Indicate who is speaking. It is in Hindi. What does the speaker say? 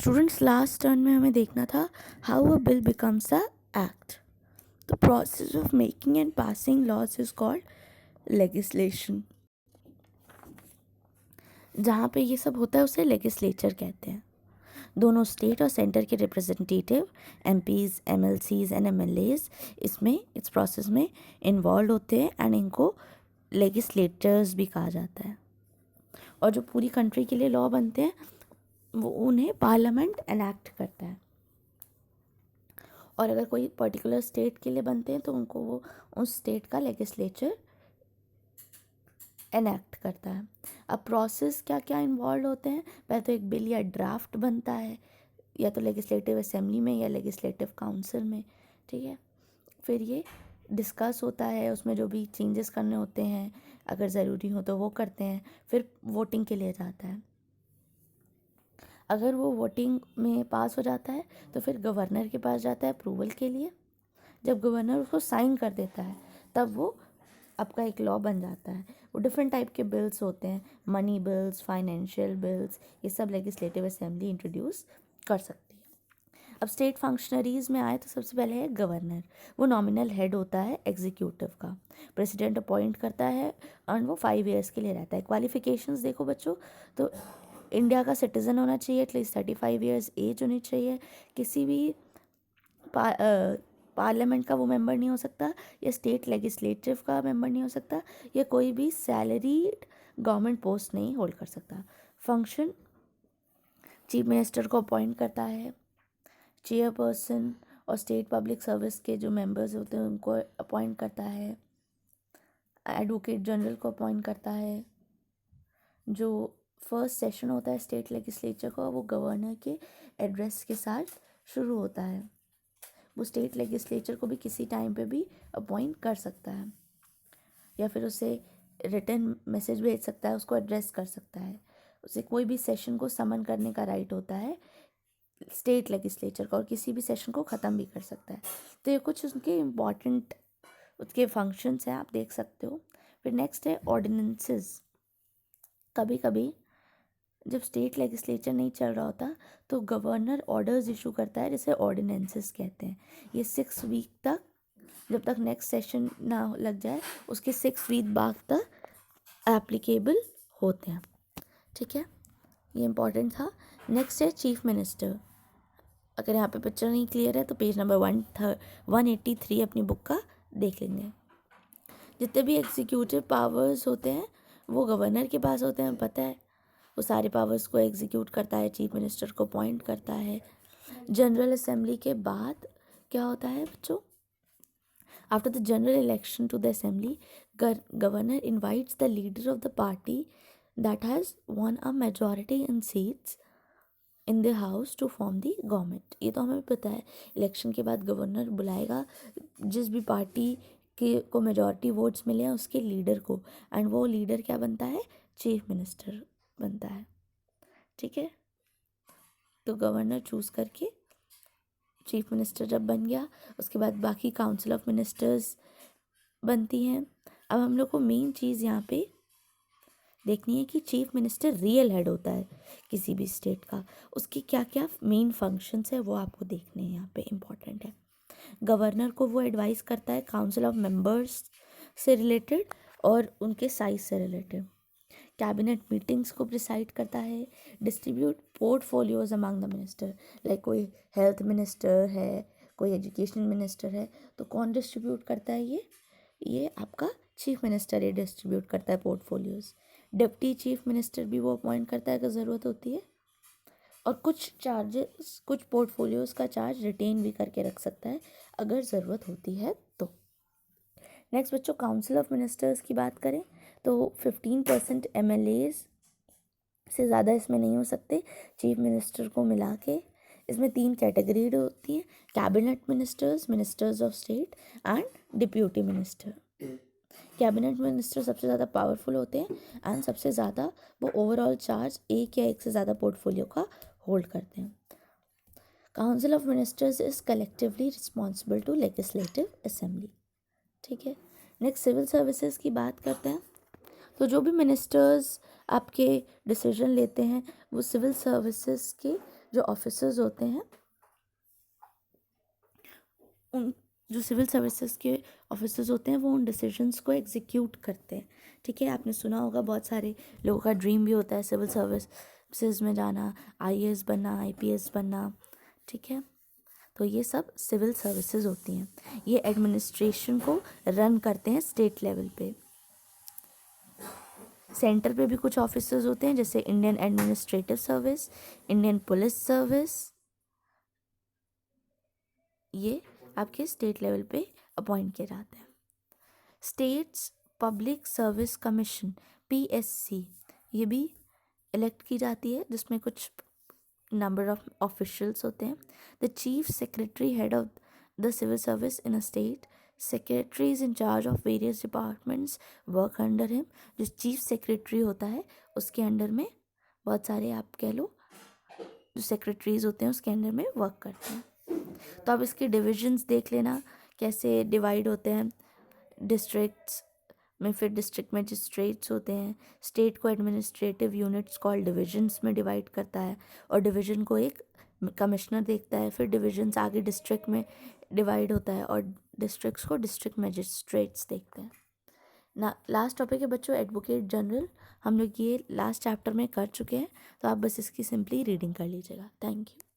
Speaker 1: स्टूडेंट्स लास्ट टर्न में हमें देखना था how a bill becomes a act. The process of making and passing laws is called legislation. जहाँ पे ये सब होता है उसे लेजिस्लेचर कहते हैं. दोनों स्टेट और सेंटर के representative MPs, MLCs and MLAs इसमें इस प्रोसेस में इन्वॉल्व होते हैं एंड इनको लेजिस्लेटर्स भी कहा जाता है. और जो पूरी कंट्री के लिए लॉ बनते हैं वो उन्हें पार्लियामेंट एनैक्ट करता है. और अगर कोई पर्टिकुलर स्टेट के लिए बनते हैं तो उनको वो उस स्टेट का लेजिस्लेचर एनैक्ट करता है. अब प्रोसेस क्या क्या इन्वॉल्व होते हैं. पहले तो एक बिल या ड्राफ्ट बनता है या तो लेजिस्लेटिव असेंबली में या लेजिस्लेटिव काउंसिल में. ठीक है. फिर ये डिस्कस होता है, उसमें जो भी चेंजेस करने होते हैं अगर ज़रूरी हो तो वो करते हैं. फिर वोटिंग के लिए जाता है. अगर वो वोटिंग में पास हो जाता है तो फिर गवर्नर के पास जाता है अप्रूवल के लिए. जब गवर्नर उसको साइन कर देता है तब वो आपका एक लॉ बन जाता है. वो डिफरेंट टाइप के बिल्स होते हैं, मनी बिल्स, फाइनेंशियल बिल्स, ये सब लेजिस्लेटिव असेंबली इंट्रोड्यूस कर सकती है. अब स्टेट फंक्शनरीज में आए तो सबसे पहले है गवर्नर. वो नॉमिनल हेड होता है एग्जीक्यूटिव का. प्रेसिडेंट अपॉइंट करता है और वो 5 ईयर्स के लिए रहता है. क्वालिफिकेशंस देखो बच्चों, तो इंडिया का सिटीज़न होना चाहिए, एटलीस्ट 35 ईयर्स एज होनी चाहिए. किसी भी पार्लियामेंट का वो मेंबर नहीं हो सकता, या स्टेट लेजिस्लेटिव का मेंबर नहीं हो सकता, या कोई भी सैलरीड गवर्नमेंट पोस्ट नहीं होल्ड कर सकता. फंक्शन चीफ मिनिस्टर को अपॉइंट करता है. चेयरपर्सन और स्टेट पब्लिक सर्विस के जो मेंबर्स होते हैं उनको अपॉइंट करता है. एडवोकेट जनरल को अपॉइंट करता है. जो फर्स्ट सेशन होता है स्टेट लेजिस्लेचर का वो गवर्नर के एड्रेस के साथ शुरू होता है. वो स्टेट लेजिस्लेचर को भी किसी टाइम पे भी अपॉइंट कर सकता है या फिर उसे रिटन मैसेज भेज सकता है, उसको एड्रेस कर सकता है. उसे कोई भी सेशन को समन करने का राइट होता है स्टेट लेजिस्लेचर का, और किसी भी सेशन को ख़त्म भी कर सकता है. तो ये कुछ उनके इम्पॉर्टेंट उसके फंक्शंस हैं, आप देख सकते हो. फिर नेक्स्ट है ऑर्डिनेंसेस. कभी कभी जब स्टेट लेजिस्लेचर नहीं चल रहा होता तो गवर्नर ऑर्डर्स इशू करता है, जिसे ऑर्डिनेंसेस कहते हैं. ये 6 वीक तक, जब तक नेक्स्ट सेशन ना लग जाए उसके 6 वीक बाद तक एप्लीकेबल होते हैं. ठीक है, ये इम्पॉर्टेंट था. नेक्स्ट है चीफ मिनिस्टर. अगर यहाँ पे पिक्चर नहीं क्लियर है तो पेज नंबर 183 अपनी बुक का देख लेंगे. जितने भी एग्जीक्यूटिव पावर्स होते हैं वो गवर्नर के पास होते हैं, पता है. वो सारे पावर्स को एग्जीक्यूट करता है, चीफ मिनिस्टर को अपॉइंट करता है. जनरल असेंबली के बाद क्या होता है बच्चों, after the general election to the assembly, governor invites the leader of the party that has won a majority in seats in the house to form the government. ये तो हमें पता है. इलेक्शन के बाद गवर्नर बुलाएगा जिस भी पार्टी के को मेजॉरिटी वोट्स मिले हैं उसके लीडर को, एंड वो लीडर क्या बनता है, चीफ मिनिस्टर बनता है. ठीक है, तो गवर्नर चूज़ करके चीफ मिनिस्टर जब बन गया उसके बाद बाकी काउंसिल ऑफ मिनिस्टर्स बनती हैं. अब हम लोग को मेन चीज़ यहाँ पे देखनी है कि चीफ मिनिस्टर रियल हेड होता है किसी भी स्टेट का. उसकी क्या क्या मेन फंक्शंस है वो आपको देखने हैं, यहाँ पे इम्पॉर्टेंट है. गवर्नर को वो एडवाइस करता है काउंसिल ऑफ मेंबर्स से रिलेटेड और उनके साइज से रिलेटेड. कैबिनेट मीटिंग्स को प्रिसाइड करता है. Distribute portfolios among the minister. Like कोई हेल्थ मिनिस्टर है, कोई एजुकेशन मिनिस्टर है, तो कौन डिस्ट्रीब्यूट करता है, ये आपका चीफ मिनिस्टर ये डिस्ट्रीब्यूट करता है पोर्टफोलियोज. डिप्टी चीफ मिनिस्टर भी वो अपॉइंट करता है अगर ज़रूरत होती है. और कुछ चार्जेस, कुछ पोर्टफोलियोज का चार्ज रिटेन भी करके रख सकता है अगर ज़रूरत होती है तो. नेक्स्ट बच्चों, काउंसिल ऑफ मिनिस्टर्स की बात करें तो 15% MLAs से ज़्यादा इसमें नहीं हो सकते चीफ मिनिस्टर को मिला के. इसमें 3 कैटेगरी होती हैं, cabinet ministers, ministers of state and deputy minister. Cabinet minister सबसे ज़्यादा पावरफुल होते हैं एंड सबसे ज़्यादा वो ओवरऑल चार्ज एक या एक से ज़्यादा पोर्टफोलियो का होल्ड करते हैं. Council of ministers is collectively responsible to legislative assembly. ठीक है, नेक्स्ट सिविल सर्विसेज की बात करते हैं. तो जो भी मिनिस्टर्स आपके डिसीजन लेते हैं वो सिविल सर्विसेज के जो ऑफिसर्स होते हैं उन जो सिविल सर्विसेज के ऑफिसर्स होते हैं वो उन डिसीजंस को एग्जीक्यूट करते हैं। ठीक है, आपने सुना होगा बहुत सारे लोगों का ड्रीम भी होता है सिविल सर्विसेज में जाना, आईएएस बनना, आईपीएस बनना। ठीक है, तो ये सब सिविल सर्विसेज होती हैं। ये एडमिनिस्ट्रेशन को रन करते हैं स्टेट लेवल पे। सेंटर पे भी कुछ ऑफिसर्स होते हैं जैसे Indian administrative service, Indian police service, ये आपके स्टेट लेवल पे अपॉइंट किए जाते हैं। States public service commission PSC, ये भी इलेक्ट की जाती है जिसमें कुछ नंबर ऑफ ऑफिशियल्स होते हैं। The chief secretary head of the civil service in a state, secretary is in charge of various departments work under him. जो चीफ सेक्रेटरी होता है उसके अंडर में बहुत सारे आप कह लो जो सेक्रेटरीज होते हैं उसके अंडर में वर्क करते हैं। तो अब इसके डिविजन्स देख लेना कैसे डिवाइड होते हैं। डिस्ट्रिक्ट्स में फिर डिस्ट्रिक्ट मजिस्ट्रेट्स होते हैं। स्टेट को एडमिनिस्ट्रेटिव यूनिट्स कॉल्ड डिविजन्स में डिवाइड करता है और डिवीजन को एक कमिश्नर देखता है। फिर डिविजन्स आगे डिस्ट्रिक्ट में डिवाइड होता है और डिस्ट्रिक्ट्स को डिस्ट्रिक्ट मजिस्ट्रेट्स देखते हैं ना। लास्ट टॉपिक है बच्चों एडवोकेट जनरल। हम लोग ये लास्ट चैप्टर में कर चुके हैं, तो आप बस इसकी सिंपली रीडिंग कर लीजिएगा। Thank you.